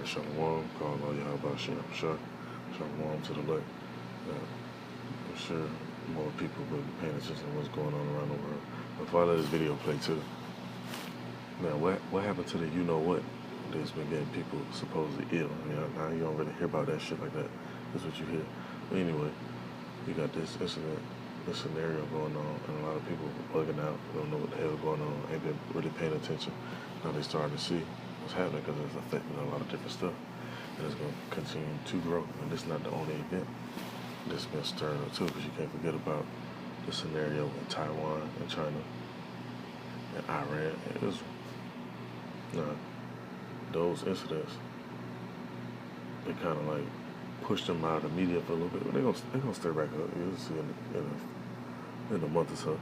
Shalom, call all y'all about Shem Shah. Shalom to the light. I'm sure more people will be paying attention to what's going on around the world. Before I let this video play too. Now, what happened to the you know what that's been getting people supposedly ill? Now you don't really hear about that shit like that. That's what you hear. But anyway, you got this incident, this scenario going on, and a lot of people bugging out, don't know what the hell is going on, ain't been really paying attention. Now they starting to see what's happening because it's affecting a lot of different stuff. And it's going to continue to grow. And this is not the only event that's been stirred up too, because you can't forget about the scenario in Taiwan and China and Iran and Israel. Now, those incidents, they kind of like pushed them out of the media for a little bit, but they're gonna stir back up. You'll see in a month or so.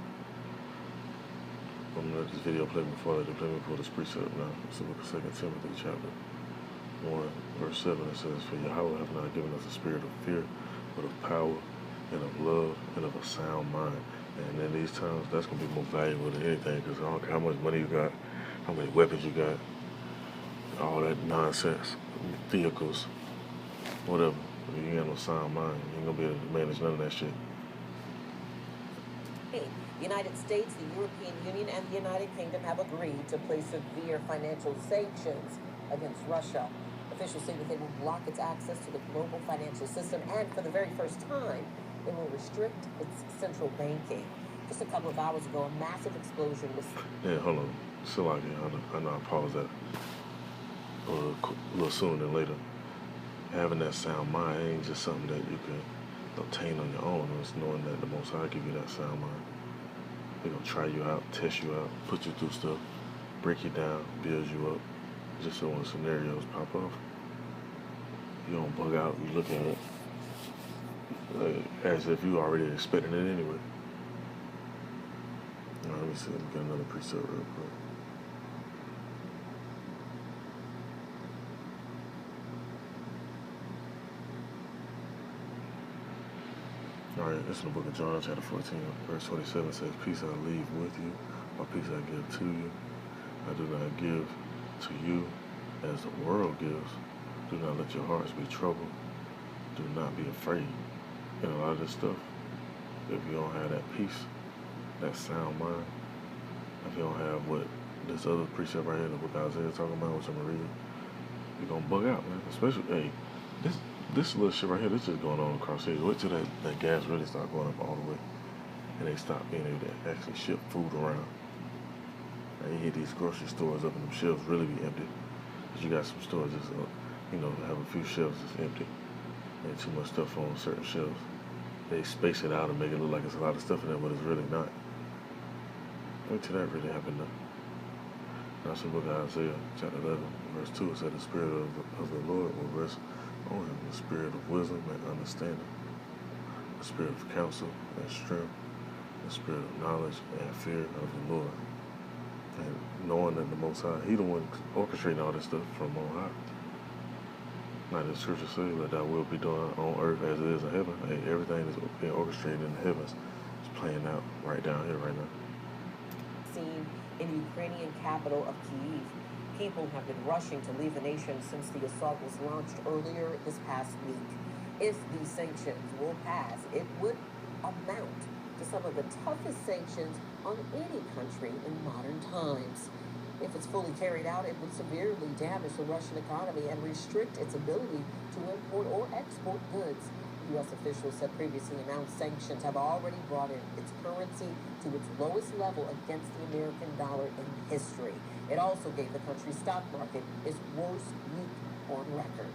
I'm gonna let this video play before they play me pull this precept now. It's the book of 2 Timothy chapter 1, verse 7. It says, "For Yahweh hath not given us a spirit of fear, but of power and of love and of a sound mind." And in these times, that's gonna be more valuable than anything, because I don't care how much money you got, how many weapons you got, all that nonsense, vehicles, whatever. If you ain't got no sound mind, you ain't gonna be able to manage none of that shit. The United States, the European Union, and the United Kingdom have agreed to place severe financial sanctions against Russia. Officials say that they will block its access to the global financial system, and for the very first time, they will restrict its central banking. Just a couple of hours ago, a massive explosion was... Yeah, hold on. Still out here. I know I paused that a little sooner than later. Having that sound mind ain't just something that you can obtain on your own. It's knowing that the Most High give you that sound mind. They're going to try you out, test you out, put you through stuff, break you down, build you up, just so when scenarios pop off, you don't bug out, you look at it as if you already expecting it anyway. Now, let me see, let me get another preset real quick. All right, this is the book of John, chapter 14, verse 27 says, "Peace I leave with you, my peace I give to you. I do not give to you as the world gives. Do not let your hearts be troubled. Do not be afraid." And a lot of this stuff, if you don't have that peace, that sound mind, if you don't have what this other precept right here in the book of Isaiah talking about, which I'm going to read, you're going to bug out, man. Especially, hey, this little shit right here, this is going on across here. Wait till that gas really start going up all the way, and they stop being able to actually ship food around. And you hit these grocery stores up and them shelves really be empty. Because you got some stores just, have a few shelves that's empty. And too much stuff on certain shelves. They space it out and make it look like it's a lot of stuff in there, but it's really not. Wait till that really happened though. That's the book of Isaiah, chapter 11, verse 2. It said, "The Spirit of the Lord will rest on him, the spirit of wisdom and understanding, the spirit of counsel and strength, the spirit of knowledge and fear of the Lord." And knowing that the Most High, He the one orchestrating all this stuff from on high. Like the scripture says, "Let thy will be done on earth as it is in heaven." Hey, everything that's being orchestrated in the heavens is playing out right down here, right now. Seen in the Ukrainian capital of Kyiv. People have been rushing to leave the nation since the assault was launched earlier this past week. If these sanctions will pass, it would amount to some of the toughest sanctions on any country in modern times. If it's fully carried out, it would severely damage the Russian economy and restrict its ability to import or export goods. U.S. officials said previously announced sanctions have already brought in its currency to its lowest level against the American dollar in history. It also gave the country's stock market its worst week on record.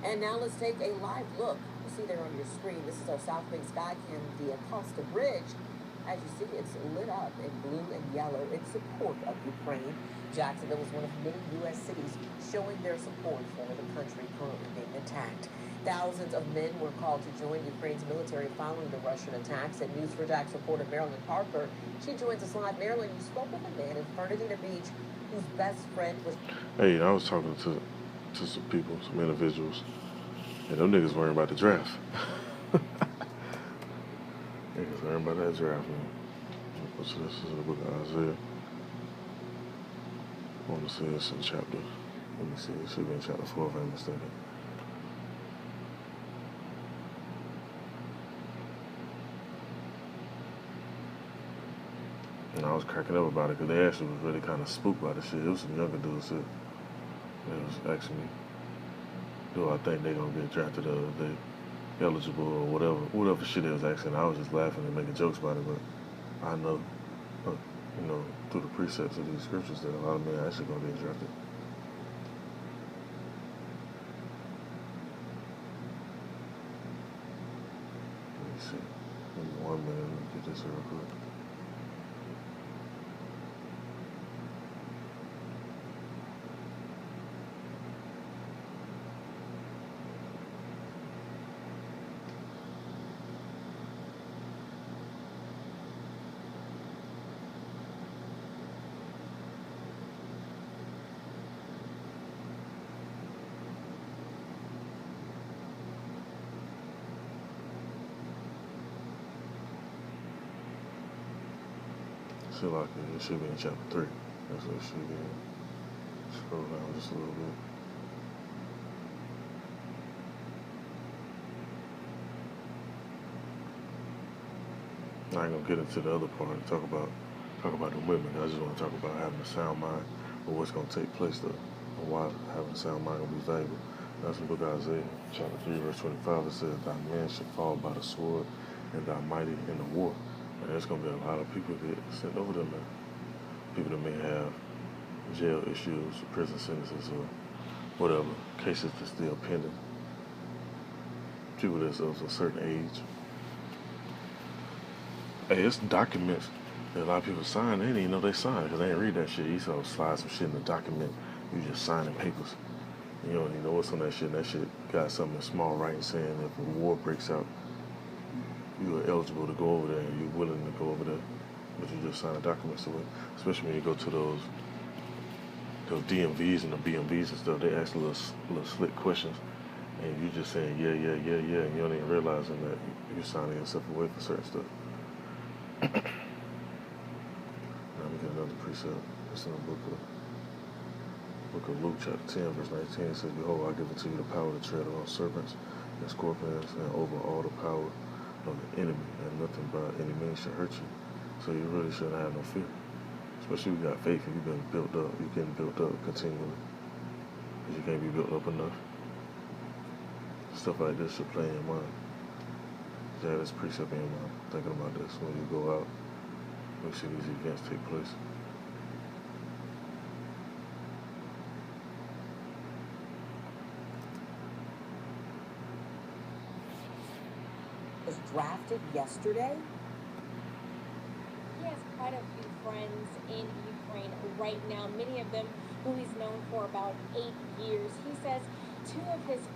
And now let's take a live look. You see there on your screen, this is our South Bank Skycam, the Acosta Bridge. As you see, it's lit up in blue and yellow in support of Ukraine. Jacksonville is one of many U.S. cities showing their support for the country currently being attacked. Thousands of men were called to join Ukraine's military following the Russian attacks. And News4Jax reporter Marilyn Parker, she joins us live. Marilyn, you spoke with a man in Fernandina Beach whose best friend was... Hey, I was talking to some people, some individuals, and them niggas worrying about the draft. Niggas worrying about that draft, man. So this is the book of Isaiah. I want to say this in chapter Let me see. It should be in chapter 4 if I'm mistaken. And I was cracking up about it because they actually was really kind of spooked by the shit. It was some younger dudes that was asking me, do I think they gonna get drafted or they eligible or whatever shit they was asking. I was just laughing and making jokes about it, but I know, through the precepts of these scriptures that a lot of men are actually gonna get drafted. Let me see. Give me 1 minute. Let me get this real quick. It should be in chapter 3. That's what it should be in. Scroll down just a little bit. I ain't gonna get into the other part and talk about the women. I just want to talk about having a sound mind or what's gonna take place though, and why having a sound mind gonna be valuable. That's in the book of Isaiah, chapter 3, verse 25. It says, "Thy man shall fall by the sword, and thy mighty in the war." And there's gonna be a lot of people get sent over there, man. People that may have jail issues, prison sentences, or whatever, cases that's still pending. People that's of a certain age. Hey, it's documents that a lot of people sign. They didn't even know they signed because they didn't read that shit. You saw slide some shit in the document. You just signing papers. You don't even know what's on that shit. And that shit got something in small writing saying if a war breaks out, you are eligible to go over there and you're willing to go over there. But you just sign a document to it. Especially when you go to those DMVs and the BMVs and stuff, they ask little slick questions. And you just saying, yeah, and you don't even realizing that you're signing yourself away for certain stuff. Now we get another precept. It's in the book of Luke, chapter 10, verse 19. It says, "Behold, I give unto you the power to tread on serpents and scorpions and over all the power of the enemy, and nothing by any means shall hurt you." So you really shouldn't have no fear. Especially if you got faith and you've been built up. You're getting built up continually. Because you can't be built up enough. Stuff like this should play in your mind. You have this precept in your mind, thinking about this when you go out. We see these events take place. Was drafted yesterday. He has quite a few friends in Ukraine right now, many of them who he's known for about 8 years. He says two of his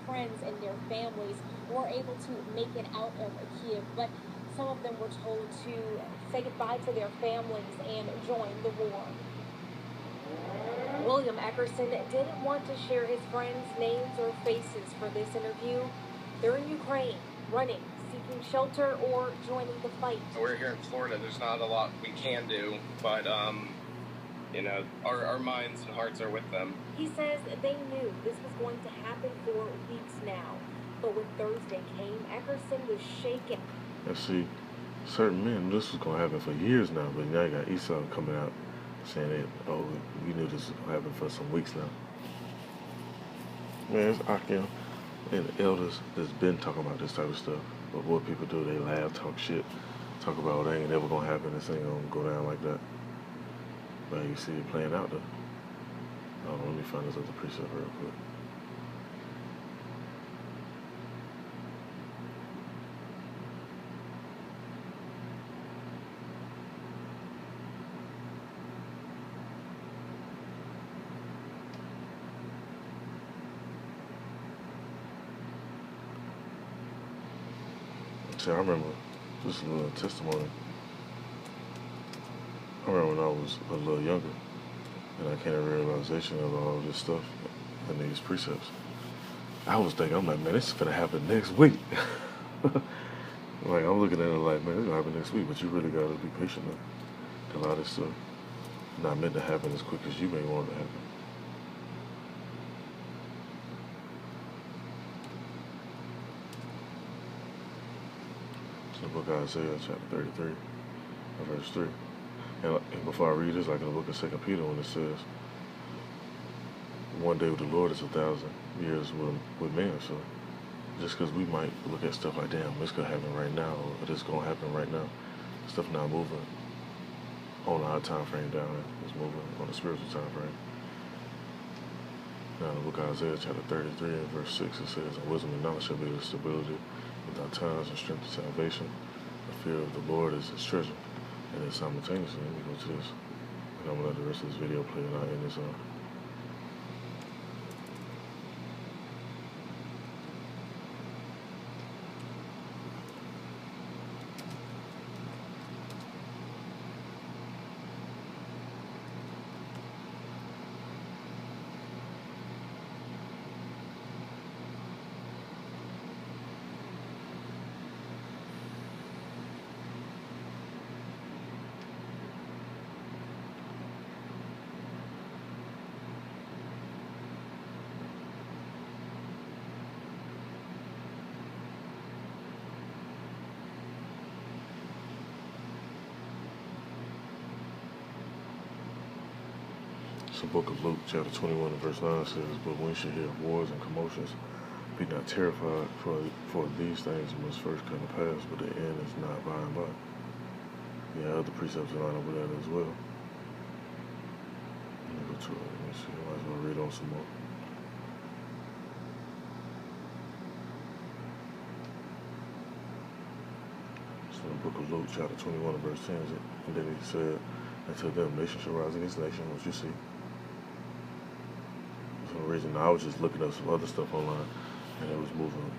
friends and their families were able to make it out of Kyiv, but some of them were told to say goodbye to their families and join the war. William Eckerson didn't want to share his friends' names or faces for this interview. They're in Ukraine, running, seeking shelter, or joining the fight. We're here in Florida. There's not a lot we can do, but, our minds and hearts are with them. He says they knew this was going to happen for weeks now. But when Thursday came, Eckerson was shaken. And see, certain men, this was going to happen for years now, but now you got Esau coming out saying that, we knew this was going to happen for some weeks now. Man, it's Akim and the elders that's been talking about this type of stuff. But what people do, they laugh, talk shit, talk about, they ain't never going to happen, this ain't going to go down like that. But you see it playing out though. Let me find this other precept real quick. See, I remember, just a little testimony. I remember when I was a little younger, and I came to a realization of all this stuff and these precepts. I was thinking, I'm like, man, this is gonna happen next week. Like, I'm looking at it like, man, it's gonna happen next week, but you really gotta be patient, man. A lot of this stuff not meant to happen as quick as you may want it to happen. It's the book of Isaiah, chapter 33, verse 3. And before I read this, like in the book of 2 Peter, when it says, one day with the Lord is 1,000 years with man. So just because we might look at stuff like, damn, this could happen right now, or this going to happen right now, stuff not moving on our time frame down here. It's moving on the spiritual time frame. Now in the book of Isaiah, chapter 33 and verse 6, it says, and wisdom and knowledge shall be the stability with our times and strength of salvation. The fear of the Lord is his treasure. And then simultaneously, let me go to this. And I'm going to let the rest of this video play out in this So book of Luke, chapter 21 and verse 9 says, but when you shall hear wars and commotions, be not terrified, for these things must first come to pass, but the end is not by and by. Yeah, other precepts in line with that as well. Let me go to it. Let me see. I might as well read on some more. So in the book of Luke, chapter 21 and verse 10, and then he said, and to them, nation shall rise against nation, what you see. For some reason, I was just looking up some other stuff online, and it was moving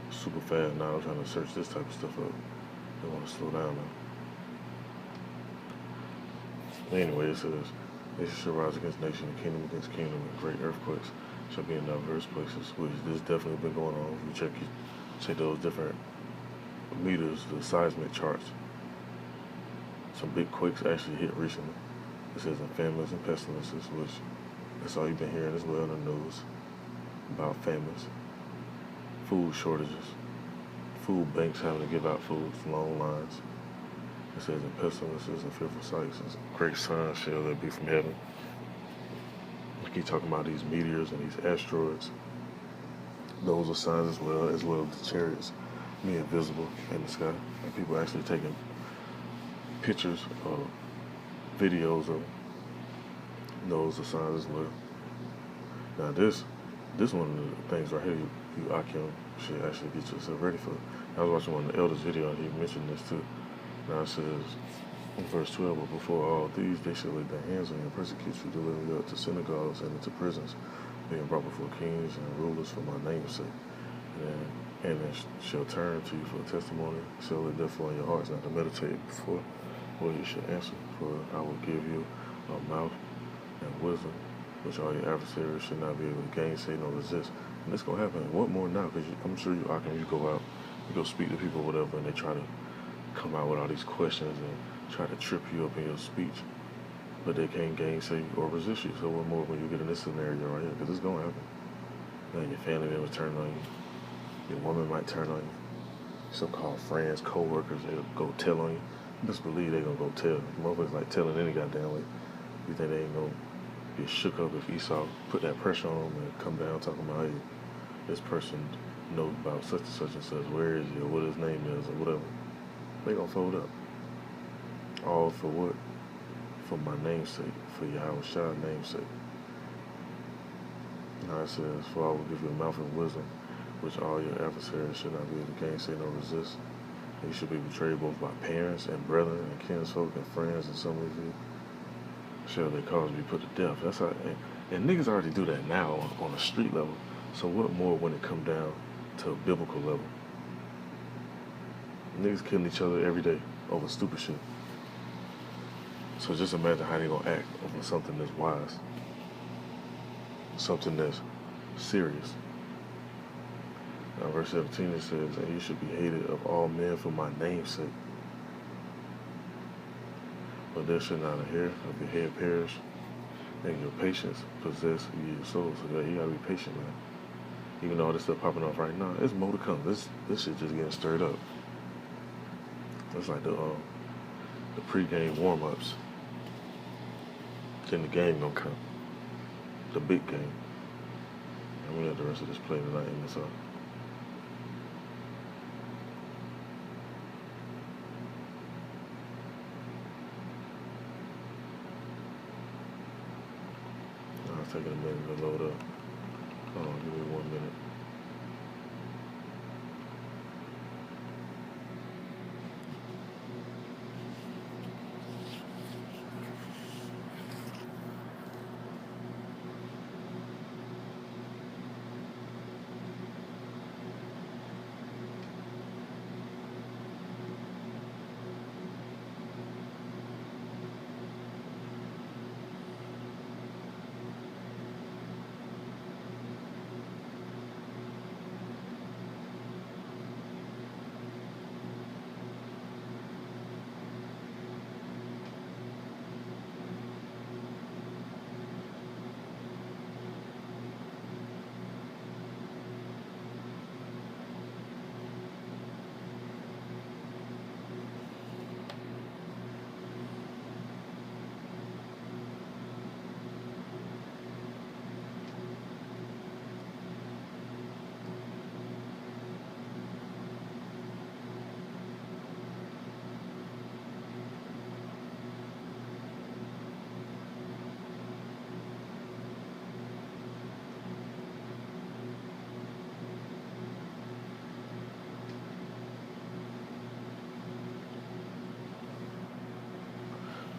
super fast. Now I'm trying to search this type of stuff up. They want to slow down now. Anyway, it says, nation shall rise against nation, and kingdom against kingdom, and great earthquakes shall be in diverse places, which this definitely been going on. If you check those different meters, the seismic charts, some big quakes actually hit recently. It says in famines and pestilences, which that's all you've been hearing as well in the news about famines, food shortages, food banks having to give out food, long lines. It says in pestilences and fearful sights, and great signs shall there be from heaven. We keep talking about these meteors and these asteroids. Those are signs as well as the chariots being visible in the sky. And people actually taking pictures or videos of those are signs as well. Now this one of the things right here, you Akim should actually get yourself ready for. I was watching one of the elders' video and he mentioned this too. Now it says in verse 12, but before all these they shall lay their hands on you and persecute you, delivering you up to synagogues and into prisons, being brought before kings and rulers for my name's sake. And they shall turn to you for a testimony, shall it therefore in your hearts not to meditate before what you should answer, for I will give you a mouth and wisdom, which all your adversaries should not be able to gainsay nor resist. And it's going to happen. What more now? Because I'm sure you go out, you go speak to people or whatever, and they try to come out with all these questions and try to trip you up in your speech, but they can't gainsay or resist you. So what more when you get in this scenario right here? Because it's going to happen. Then your family members turn on you. Your woman might turn on you. So-called friends, co-workers, they'll go tell on you. Just believe they're going to go tell. Motherfuckers like telling any goddamn way. You think they ain't going to get shook up if Esau put that pressure on them and come down talking about, hey, this person knows about such and such, where is he, or what his name is, or whatever. They going to fold up. All for what? For my namesake, for Yahweh Shah's namesake. Now it says, for I will give you a mouth and wisdom, which all your adversaries should not be able to gainsay nor resist. And you should be betrayed both by parents and brethren and kinsfolk and friends, and some of you shall they cause to be put to death. That's how, and niggas already do that now on a street level. So what more when it come down to a biblical level? Niggas killing each other every day over stupid shit. So just imagine how they gonna act over something that's wise, something that's serious. Now, verse 17 it says, and you should be hated of all men for my name's sake. But there should not a hair of your head perish, and your patience possess ye your soul. So you gotta be patient, man. Even though all this stuff popping off right now, there's more to come. This shit just getting stirred up. It's like the pregame warm-ups. Then the game gonna come. The big game. And we let the rest of this play tonight in this up. It's taking a minute to load up. Hold on, give me 1 minute.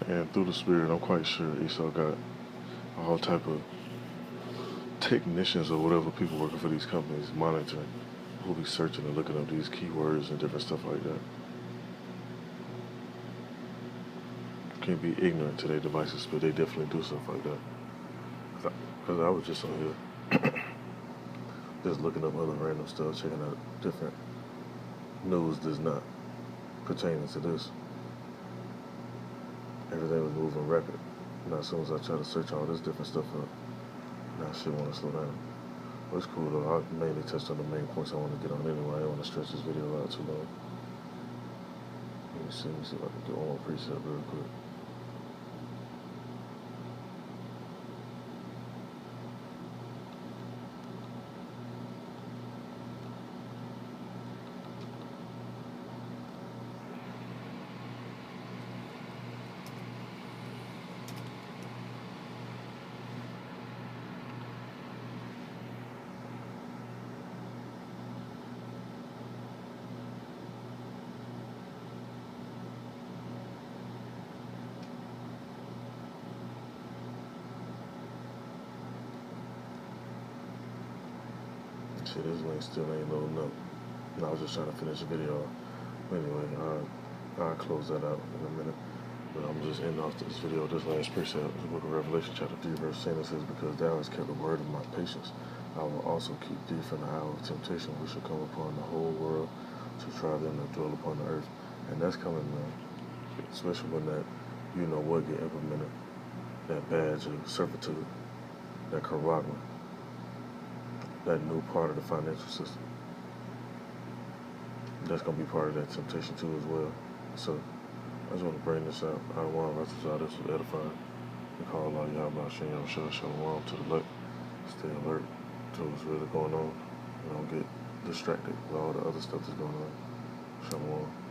And through the spirit, I'm quite sure Esau got all type of technicians or whatever people working for these companies monitoring, who'll be searching and looking up these keywords and different stuff like that. Can't be ignorant to their devices, but they definitely do stuff like that. Because I was just on here, just looking up other random stuff, checking out different news that's not pertaining to this. Everything was moving rapid. Now as soon as I try to search all this different stuff up, now shit want to slow down. But it's cool though. I mainly touched on the main points I want to get on anyway. I don't want to stretch this video out too long. Let me see if I can get one more preset real quick. Shit, this link still ain't loading up. No, I was just trying to finish the video. Anyway, I'll close that out in a minute. But I'm just ending off this video, this last precept, the book of Revelation, chapter 3, verse 10. It says, because thou hast kept the word of my patience, I will also keep thee from the hour of temptation, which shall come upon the whole world to try them that dwell upon the earth. And that's coming, man. Especially when that, you know what, get implemented. That badge of servitude, that charagma, that new part of the financial system. That's going to be part of that temptation too as well. So I just want to bring this out. I want to y'all this was edifying. We call Allah Yahweh Shem Shalom to the left. Stay alert to what's really going on. And don't get distracted with all the other stuff that's going on. Shalom.